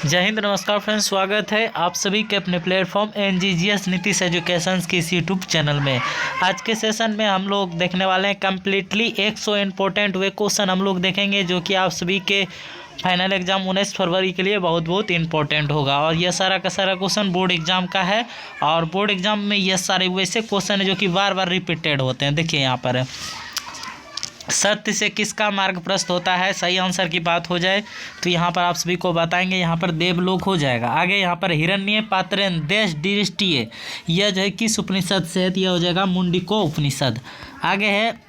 जय हिंद, नमस्कार फ्रेंड्स, स्वागत है आप सभी के अपने प्लेटफॉर्म एनजीजीएस नीतीश एजुकेशन की इस यूट्यूब चैनल में। आज के सेशन में हम लोग देखने वाले हैं कम्प्लीटली 100 इम्पोर्टेंट वे क्वेश्चन हम लोग देखेंगे जो कि आप सभी के फाइनल एग्जाम 19 फरवरी के लिए बहुत इंपॉर्टेंट होगा। और यह सारा का सारा क्वेश्चन बोर्ड एग्जाम का है और बोर्ड एग्जाम में यह सारे वैसे क्वेश्चन है जो कि बार बार रिपीटेड होते हैं। देखिए यहाँ पर सत्य से किसका मार्ग प्रशस्त होता है, सही आंसर की बात हो जाए तो यहाँ पर आप सभी को बताएंगे, यहाँ पर देवलोक हो जाएगा। आगे यहाँ पर हिरण्य पात्रेन देश दृष्टिये, यह जो है किस उपनिषद से है, यह हो जाएगा मुंडिको उपनिषद। आगे है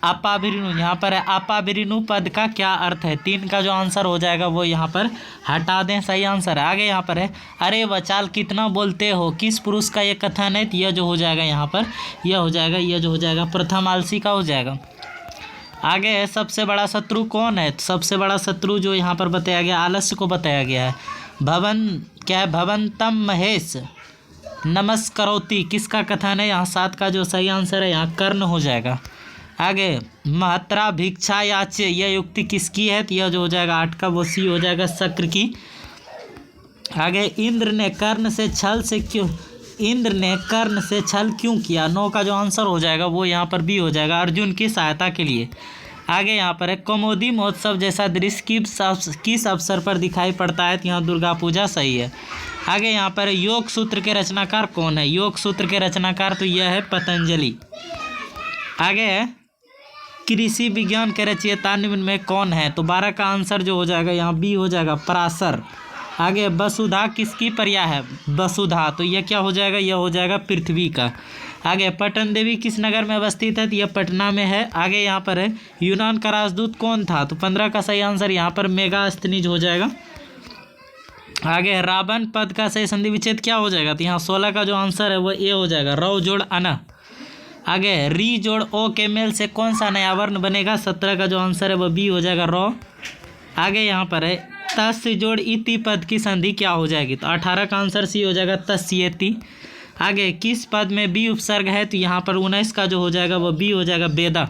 अपाभिरिनु, यहाँ पर है अपाभिरिनु पद का क्या अर्थ है, 3 का जो आंसर हो जाएगा वो यहाँ पर हटा दें, सही आंसर है। आगे यहाँ पर है अरे वचाल कितना बोलते हो, किस पुरुष का ये कथन है, यह जो हो जाएगा यहाँ पर यह हो जाएगा, यह जो हो जाएगा प्रथम आलसी का हो जाएगा। आगे है सबसे बड़ा शत्रु कौन है, सबसे बड़ा शत्रु जो यहाँ पर बताया गया आलस्य को बताया गया है। भवन क्या है, भवंतम महेश नमस्करोति, किसका कथन है, यहाँ 7 का जो सही आंसर है यहाँ कर्ण हो जाएगा। आगे महत्रा भिक्षा याचे, यह युक्ति किसकी है, यह जो हो जाएगा 8 का वो सी हो जाएगा शक्र की। आगे इंद्र ने कर्ण से छल से क्यों, इंद्र ने कर्ण से छल क्यों किया, 9 का जो आंसर हो जाएगा वो यहाँ पर बी हो जाएगा, अर्जुन की सहायता के लिए। आगे यहाँ पर है कौमुदी महोत्सव जैसा दृश्य किस अवसर पर दिखाई पड़ता है, तो यहाँ दुर्गा पूजा सही है। आगे यहाँ पर योग सूत्र के रचनाकार कौन है, योग सूत्र के रचनाकार तो यह है पतंजलि। आगे है कृषि विज्ञान के रचयिता निम्न में कौन है, तो 12 का आंसर जो हो जाएगा यहाँ बी हो जाएगा पराशर। आगे वसुधा किसकी पर्याय है, वसुधा, तो यह क्या हो जाएगा, यह हो जाएगा पृथ्वी का। आगे पटन देवी किस नगर में अवस्थित है, तो यह पटना में है। आगे यहाँ पर है यूनान का राजदूत कौन था, तो 15 का सही आंसर यहाँ पर मेगास्थनीज हो जाएगा। आगे रावण पद का सही संधि विच्छेद क्या हो जाएगा, तो यहाँ 16 का जो आंसर है वो ए हो जाएगा, रौ जोड़ अना। आगे री जोड़ ओ के मेल से कौन सा नया वर्ण बनेगा, 17 का जो आंसर है वो बी हो जाएगा रौ। आगे यहाँ पर है तस् जोड़ इति पद की संधि क्या हो जाएगी, तो 18 का आंसर सी हो जाएगा तस्येति। आगे किस पद में बी उपसर्ग है, तो यहाँ पर 19 का जो हो जाएगा वो बी हो जाएगा बेदा।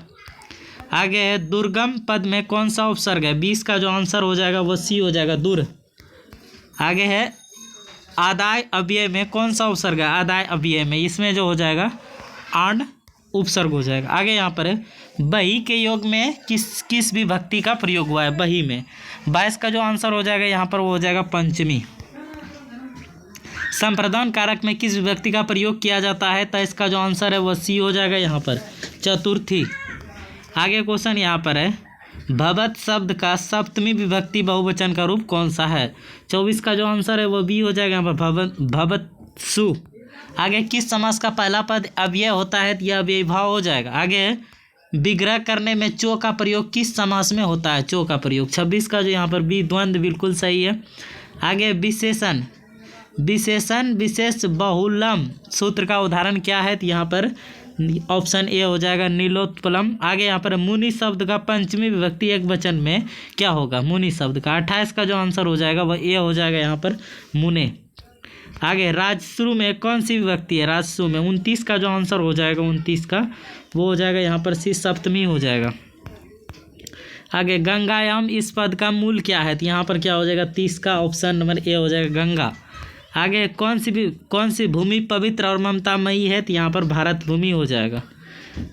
आगे है दुर्गम पद में कौन सा उपसर्ग है, 20 का जो आंसर हो जाएगा वो सी हो जाएगा दूर। आगे है आदाय अव्यय में कौन सा उपसर्ग है, आदाय अव्यय में इसमें जो हो जाएगा आण उपसर्ग हो जाएगा। आगे यहाँ पर है बही के योग में किस विभक्ति का प्रयोग हुआ है, बही में 22 का जो आंसर हो जाएगा यहाँ पर वो हो जाएगा पंचमी। संप्रदान कारक में किस विभक्ति का प्रयोग किया जाता है, तो इसका जो आंसर है वो सी हो जाएगा यहाँ पर चतुर्थी। आगे क्वेश्चन यहाँ पर है भवत शब्द का सप्तमी विभक्ति बहुवचन का रूप कौन सा है, 24 का जो आंसर है वो बी हो जाएगा यहाँ पर भवत्सु। आगे किस समास का पहला पद अव्यय होता है, तो यह अव्ययीभाव हो जाएगा। आगे विग्रह करने में चो का प्रयोग किस समास में होता है, चो का प्रयोग 26 का जो यहाँ पर बी द्वंद्व बिल्कुल सही है। आगे विशेषण विशेष बहुलम सूत्र का उदाहरण क्या है, तो यहाँ पर ऑप्शन ए हो जाएगा नीलोत्पलम। आगे यहाँ पर मुनि शब्द का पंचमी विभक्ति एक वचन में क्या होगा, मुनि शब्द का 28 का जो आंसर हो जाएगा वह ए हो जाएगा यहाँ पर मुने। आगे राजश्रु में कौन सी विभक्ति है, राजश्रु में 29 का जो आंसर हो जाएगा 29 का वो हो जाएगा यहाँ पर सी सप्तमी हो जाएगा। आगे गंगायाम इस पद का मूल क्या है, तो यहाँ पर क्या हो जाएगा 30 का ऑप्शन नंबर ए हो जाएगा गंगा। आगे कौन सी भूमि पवित्र और ममतामयी है, तो यहाँ पर भारत भूमि हो जाएगा।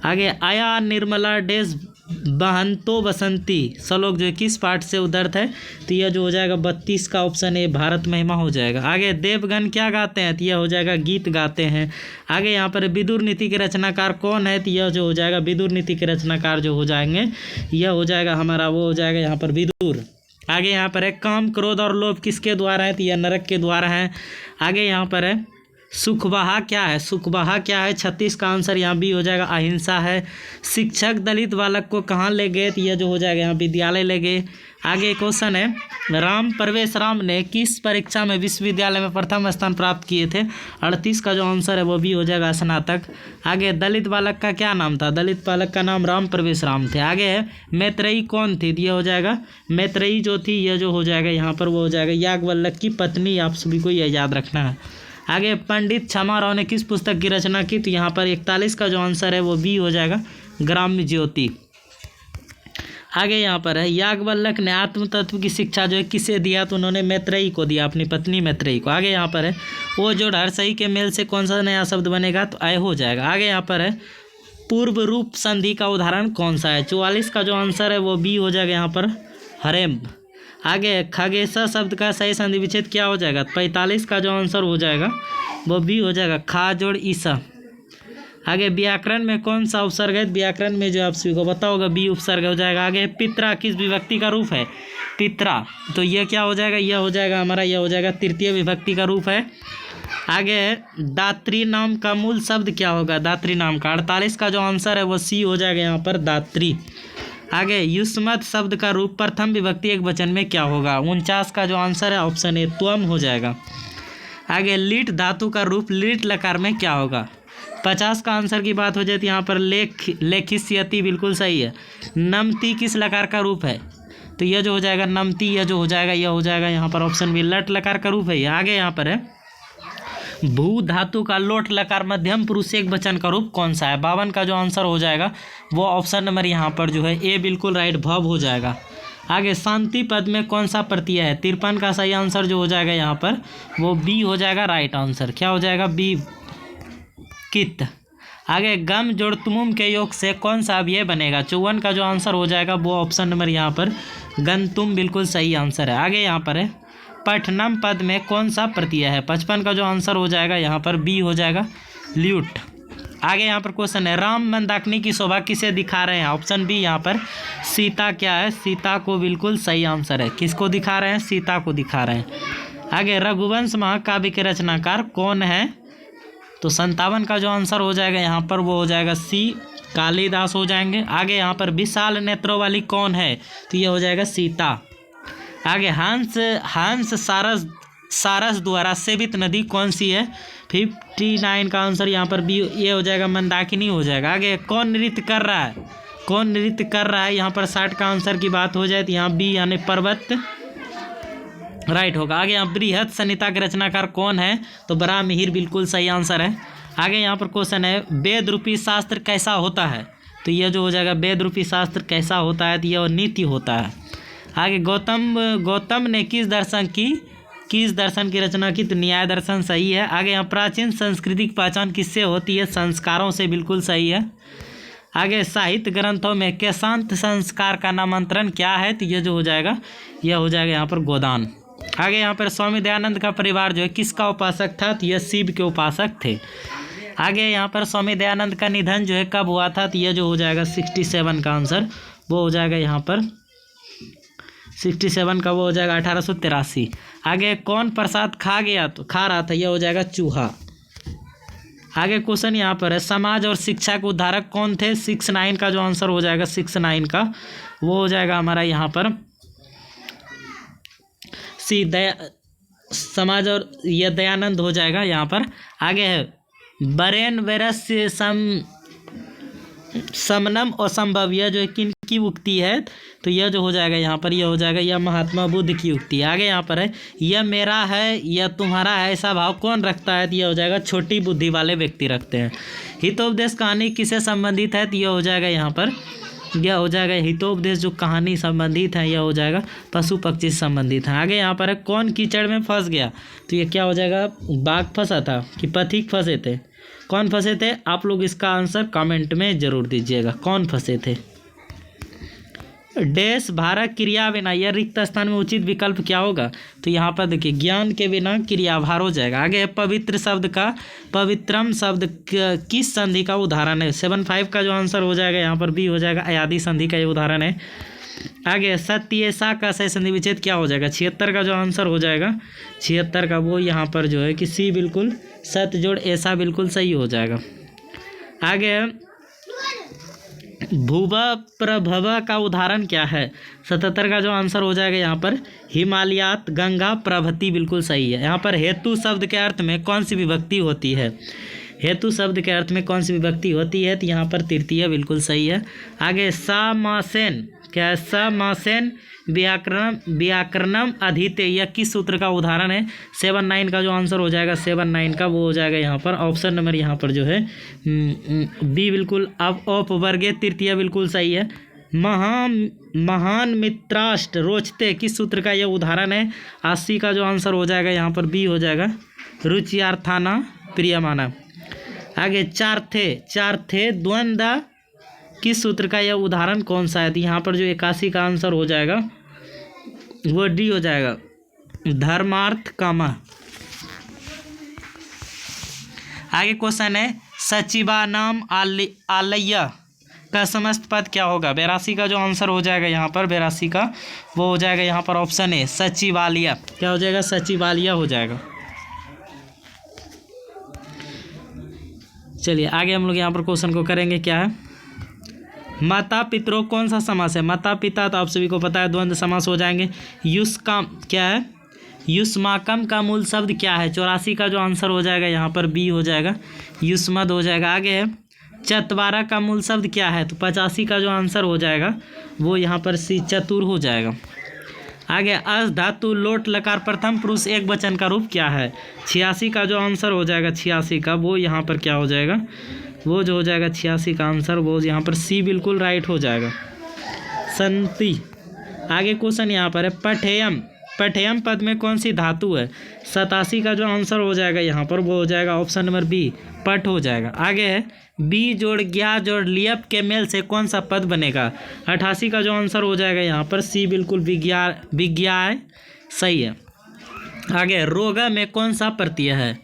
आगे आया निर्मला डेज बहंतो बसंती श्लोक जो किस पाठ से उद्धृत है, तो यह जो हो जाएगा 32 का ऑप्शन ए भारत महिमा हो जाएगा। आगे देवगण क्या गाते हैं, तो यह हो जाएगा गीत गाते हैं। आगे यहाँ पर विदुर नीति के रचनाकार कौन है, तो यह जो हो जाएगा विदुर नीति के रचनाकार जो हो जाएंगे यह हो जाएगा हमारा वो हो जाएगा यहाँ पर विदुर। आगे यहाँ पर है काम क्रोध और लोभ किसके द्वारा है, तो यह नरक के द्वारा है। आगे यहाँ पर है सुखवाहा क्या है, सुखवाहा क्या है 36 का आंसर यहाँ भी हो जाएगा अहिंसा है। शिक्षक दलित बालक को कहाँ ले गए, तो यह जो हो जाएगा यहाँ विद्यालय ले गए। आगे क्वेश्चन है राम प्रवेश राम ने किस परीक्षा में विश्वविद्यालय में प्रथम स्थान प्राप्त किए थे, 38 का जो आंसर है वो भी हो जाएगा स्नातक। आगे दलित बालक का क्या नाम था, दलित बालक का नाम राम प्रवेश राम थे। आगे है मैत्रेयी कौन थी, यह हो जाएगा मैत्रेयी जो थी यह जो हो जाएगा यहाँ पर वो हो जाएगा याज्ञवल्क्य की पत्नी, आप सभी को यह याद रखना है। आगे पंडित क्षमा राव ने किस पुस्तक की रचना की, तो यहाँ पर 41 का जो आंसर है वो बी हो जाएगा ग्राम्य ज्योति। आगे यहाँ पर है याज्ञवल्क्य ने आत्म तत्व की शिक्षा जो है किसे दिया, तो उन्होंने मैत्रेयी को दिया, अपनी पत्नी मैत्रेयी को। आगे यहाँ पर है वो जोड़ हर्षई के मेल से कौन सा नया शब्द बनेगा, तो अय हो जाएगा। आगे यहाँ पर है पूर्व रूप संधि का उदाहरण कौन सा है, 44 का जो आंसर है वो बी हो जाएगा यहाँ पर हरेम। आगे खगेशा शब्द का सही संधि विच्छेद क्या हो जाएगा, 45 का जो आंसर हो जाएगा वो बी हो जाएगा खा जोड़ ईसा। आगे व्याकरण में कौन सा उपसर्ग है, व्याकरण में जो आप सभी को पता होगा बी उपसर्ग हो जाएगा। आगे पित्रा किस विभक्ति का रूप है, पित्रा, तो यह क्या हो जाएगा, यह हो जाएगा हमारा, यह हो जाएगा तृतीय विभक्ति का रूप है। आगे दात्री नाम का मूल शब्द क्या होगा, दात्री नाम का, 48 का जो आंसर है वो सी हो जाएगा यहाँ पर दात्री। आगे युष्मत शब्द का रूप प्रथम विभक्ति एक वचन में क्या होगा, 49 का जो आंसर है ऑप्शन ए त्वम हो जाएगा। आगे लीट धातु का रूप लीट लकार में क्या होगा, 50 का आंसर की बात हो जाए तो यहाँ पर लेखिष्यति बिल्कुल सही है। नमती किस लकार का रूप है, तो यह जो हो जाएगा नमती, यह जो हो जाएगा यह हो जाएगा यहाँ पर ऑप्शन बी लट लकार का रूप है ये। आगे यहाँ पर है भू धातु का लोट लकार मध्यम पुरुष एक वचन का रूप कौन सा है, 52 का जो आंसर हो जाएगा वो ऑप्शन नंबर यहाँ पर जो है ए बिल्कुल राइट भव हो जाएगा। आगे शांति पद में कौन सा प्रत्यय है, 53 का सही आंसर जो हो जाएगा यहाँ पर वो बी हो जाएगा राइट आंसर, क्या हो जाएगा बी कित। आगे गम जोड़ तुमुम के योग से कौन सा अवयव बनेगा, 54 का जो आंसर हो जाएगा वो ऑप्शन नंबर यहाँ पर गंतुम बिल्कुल सही आंसर है। आगे यहाँ पर है पठनम पद में कौन सा प्रत्यय है, 55 का जो आंसर हो जाएगा यहाँ पर बी हो जाएगा ल्यूट। आगे यहाँ पर क्वेश्चन है राम मंदाकिनी की शोभा किसे दिखा रहे हैं, ऑप्शन बी यहाँ पर सीता क्या है, सीता को बिल्कुल सही आंसर है, किसको दिखा रहे हैं, सीता को दिखा रहे हैं। आगे रघुवंश महाकाव्य के रचनाकार कौन है, तो 57 का जो आंसर हो जाएगा यहाँ पर वो हो जाएगा सी कालिदास हो जाएंगे। आगे यहाँ पर विशाल नेत्रों वाली कौन है, तो ये हो जाएगा सीता। आगे हंस सारस द्वारा सेवित नदी कौन सी है, 59 का आंसर यहाँ पर बी ये हो जाएगा मंदाकिनी हो जाएगा। आगे कौन नृत्य कर रहा है, कौन नृत्य कर रहा है, यहाँ पर 60 का आंसर की बात हो जाए तो यहाँ बी यानी पर्वत राइट होगा। आगे यहाँ बृहत संहिता के रचनाकार कौन है, तो बराहमिहिर बिल्कुल सही आंसर है। आगे यहाँ पर क्वेश्चन है वेद रूपी शास्त्र कैसा होता है, तो यह जो हो जाएगा वेद रूपी शास्त्र कैसा होता है, तो यह नीति होता है। आगे गौतम ने किस दर्शन की रचना की, तो न्याय दर्शन सही है। आगे यहाँ प्राचीन संस्कृति की पहचान किससे होती है, संस्कारों से बिल्कुल सही है। आगे साहित्य ग्रंथों में केशांत संस्कार का नामांतरण क्या है, तो यह जो हो जाएगा यह हो जाएगा यहाँ पर गोदान। आगे यहाँ पर स्वामी दयानंद का परिवार जो है किसका उपासक था, तो यह शिव के उपासक थे। आगे यहाँ पर स्वामी दयानंद का निधन जो है कब हुआ था, तो यह जो हो जाएगा 67 का आंसर वो हो जाएगा यहाँ पर 67 का वो हो जाएगा 1883। आगे कौन प्रसाद खा रहा था, यह हो जाएगा चूहा। आगे क्वेश्चन यहाँ पर है समाज और शिक्षा के उद्धारक कौन थे, 69 का जो आंसर हो जाएगा 69 का वो हो जाएगा हमारा यहाँ पर सी समाज और यह दयानंद हो जाएगा यहाँ पर। आगे है बरेन वैरस्य समनम असंभव, यह जो है किन की उक्ति है, तो यह जो हो जाएगा यहाँ पर यह हो जाएगा यह महात्मा बुद्ध की उक्ति है। आगे यहाँ पर है यह मेरा है यह तुम्हारा है ऐसा भाव कौन रखता है, तो यह हो जाएगा छोटी बुद्धि वाले व्यक्ति रखते हैं। हितोपदेश कहानी किससे संबंधित है, तो यह हो जाएगा यहाँ पर यह हो जाएगा हितोपदेश जो कहानी संबंधित है यह हो जाएगा पशु पक्षी से संबंधित है। आगे यहाँ पर है कौन कीचड़ में फंस गया, तो ये क्या हो जाएगा बाघ फंसा था कि पथिक फंसे थे, कौन फंसे थे, आप लोग इसका आंसर कमेंट में जरूर दीजिएगा कौन फंसे थे। डैश भारक क्रिया बिना यह रिक्त स्थान में उचित विकल्प क्या होगा, तो यहाँ पर देखिए ज्ञान के बिना क्रियाभार हो जाएगा। आगे पवित्र शब्द का पवित्रम शब्द किस संधि का उदाहरण है, 75 का जो आंसर हो जाएगा यहाँ पर बी हो जाएगा अयादि संधि का ये उदाहरण है। आगे सत्यसा का सही संधि विच्छेद क्या हो जाएगा, 76 का जो आंसर हो जाएगा 76 का वो यहाँ पर जो है कि सी बिल्कुल सत्य जोड़ ऐसा बिल्कुल सही हो जाएगा। आगे भूभा प्रभव का उदाहरण क्या है, 77 का जो आंसर हो जाएगा यहाँ पर हिमालयात गंगा प्रभति बिल्कुल सही है। यहाँ पर हेतु शब्द के अर्थ में कौन सी विभक्ति होती है, हेतु शब्द के अर्थ में कौन सी विभक्ति होती है, तो यहाँ पर तृतीय बिल्कुल सही है। आगे समासेन क्या है, समासेन व्याकरणम अधीते यह किस सूत्र का उदाहरण है, 79 का जो आंसर हो जाएगा 79 का वो हो जाएगा यहाँ पर ऑप्शन नंबर यहाँ पर जो है बी बिल्कुल अब अपवर्गीय तृतीय बिल्कुल सही है। महान मित्राष्ट रोचते किस सूत्र का यह उदाहरण है? 80 का जो आंसर हो जाएगा यहाँ पर बी हो जाएगा, रुचियार्थाना प्रियमाना। आगे चार थे द्वंद्व किस सूत्र का यह उदाहरण कौन सा है? तो यहाँ पर जो 81 का आंसर हो जाएगा वो डी हो जाएगा, धर्मार्थ कामा। आगे क्वेश्चन है सचिवानाम आलय का समस्त पद क्या होगा? 82 का जो आंसर हो जाएगा यहाँ पर 82 का वो हो जाएगा यहाँ पर ऑप्शन है सचिवालय। क्या हो जाएगा? सचिवालय हो जाएगा। चलिए आगे हम लोग यहाँ पर क्वेश्चन को करेंगे। क्या है? माता पितरों कौन सा समास है? माता पिता तो आप सभी को पता है द्वंद्व समास हो जाएंगे। युष्काम क्या है? युष्माकम का मूल शब्द क्या है? 84 का जो आंसर हो जाएगा यहाँ पर बी हो जाएगा, युष्मद हो जाएगा। आगे है चतवारा का मूल शब्द क्या है? तो 85 का जो आंसर हो जाएगा वो यहाँ पर सी चतुर हो जाएगा। आगे अस धातु लोट लकार प्रथम पुरुष एक वचन का रूप क्या है? 86 का जो आंसर हो जाएगा 86 का वो यहाँ पर क्या हो जाएगा? वो जो हो जाएगा 86 का आंसर वो यहाँ पर सी बिल्कुल राइट हो जाएगा, संति। आगे क्वेश्चन यहाँ पर है पठेयम पद में कौन सी धातु है? 87 का जो आंसर हो जाएगा यहाँ पर वो हो जाएगा ऑप्शन नंबर बी, पट हो जाएगा। आगे है बी जोड़ ग्या जोड़ लियप के मेल से कौन सा पद बनेगा? 88 का जो आंसर हो जाएगा यहाँ पर सी बिल्कुल विज्ञा सही है। आगे रोगा में कौन सा प्रत्यय है?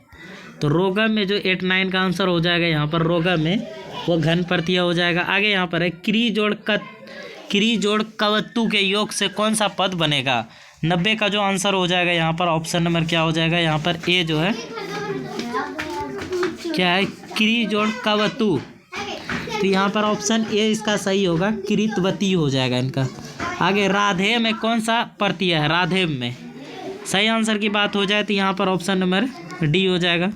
तो रोगा में जो 89 का आंसर हो जाएगा यहाँ पर रोगा में वो घन प्रत्यय हो जाएगा। आगे यहाँ पर है क्री जोड़ कवत्तु के योग से कौन सा पद बनेगा? 90 का जो आंसर हो जाएगा यहाँ पर ऑप्शन नंबर क्या हो जाएगा? यहाँ पर ए जो है क्या है? क्री जोड़ कवतु। तो यहाँ पर ऑप्शन ए इसका सही होगा, कृतवती हो जाएगा इनका। आगे राधे में कौन सा प्रत्यय है? राधे में सही आंसर की बात हो जाए तो यहाँ पर ऑप्शन नंबर डी हो जाएगा।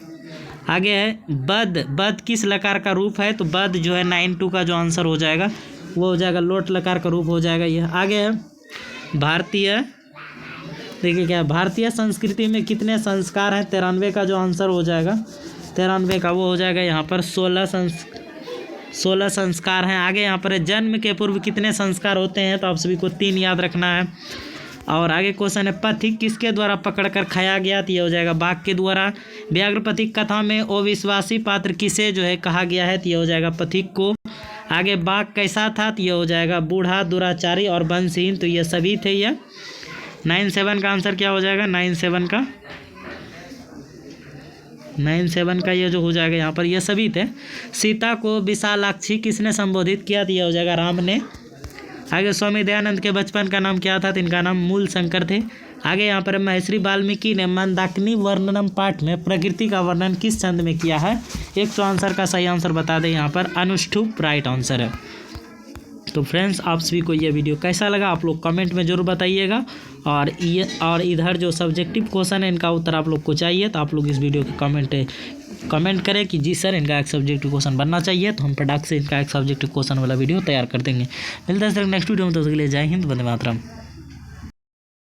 आगे है बद किस लकार का रूप है? तो बद जो है 92 का जो आंसर हो जाएगा वो हो जाएगा लोट लकार का रूप हो जाएगा यह। आगे है भारतीय, देखिए क्या है? भारतीय संस्कृति में कितने संस्कार हैं? 93 का जो आंसर हो जाएगा 93 का वो हो जाएगा यहाँ पर 16 संस्कार हैं। आगे यहाँ पर जन्म के पूर्व कितने संस्कार होते हैं? तो आप सभी को 3 याद रखना है। और आगे क्वेश्चन है पथिक किसके द्वारा पकड़कर खाया गया? तो ये हो जाएगा बाघ के द्वारा। व्याघ्र पथिक कथा में अविश्वासी पात्र किसे जो है कहा गया है? तो ये हो जाएगा पथिक को। आगे बाघ कैसा था? तो ये हो जाएगा बूढ़ा, दुराचारी और वंशहीन। तो ये सभी थे। ये 97 का आंसर क्या हो जाएगा? 97 का ये जो हो जाएगा यहाँ पर ये सभी थे। सीता को विशालाक्षी किसने संबोधित किया? तो ये हो जाएगा राम ने। आगे स्वामी दयानंद के बचपन का नाम क्या था? तो इनका नाम मूल शंकर थे। आगे यहाँ पर महर्षि वाल्मीकि ने मंदाकिनी वर्णनम पाठ में प्रकृति का वर्णन किस छंद में किया है? 100 आंसर का सही आंसर बता दें, यहाँ पर अनुष्ठुप राइट आंसर है। तो फ्रेंड्स आप सभी को ये वीडियो कैसा लगा आप लोग कमेंट में ज़रूर बताइएगा। और इधर जो सब्जेक्टिव क्वेश्चन है इनका उत्तर आप लोग को चाहिए तो आप लोग इस वीडियो के कमेंट करें कि जी सर इनका एक सब्जेक्टिव क्वेश्चन बनना चाहिए, तो हम प्रोडक्ट से इनका एक सब्जेक्टिव क्वेश्चन वाला वीडियो तैयार कर देंगे। मिलते हैं सर नेक्स्ट वीडियो में, तो उसके लिए जय हिंद, वंदे मातरम।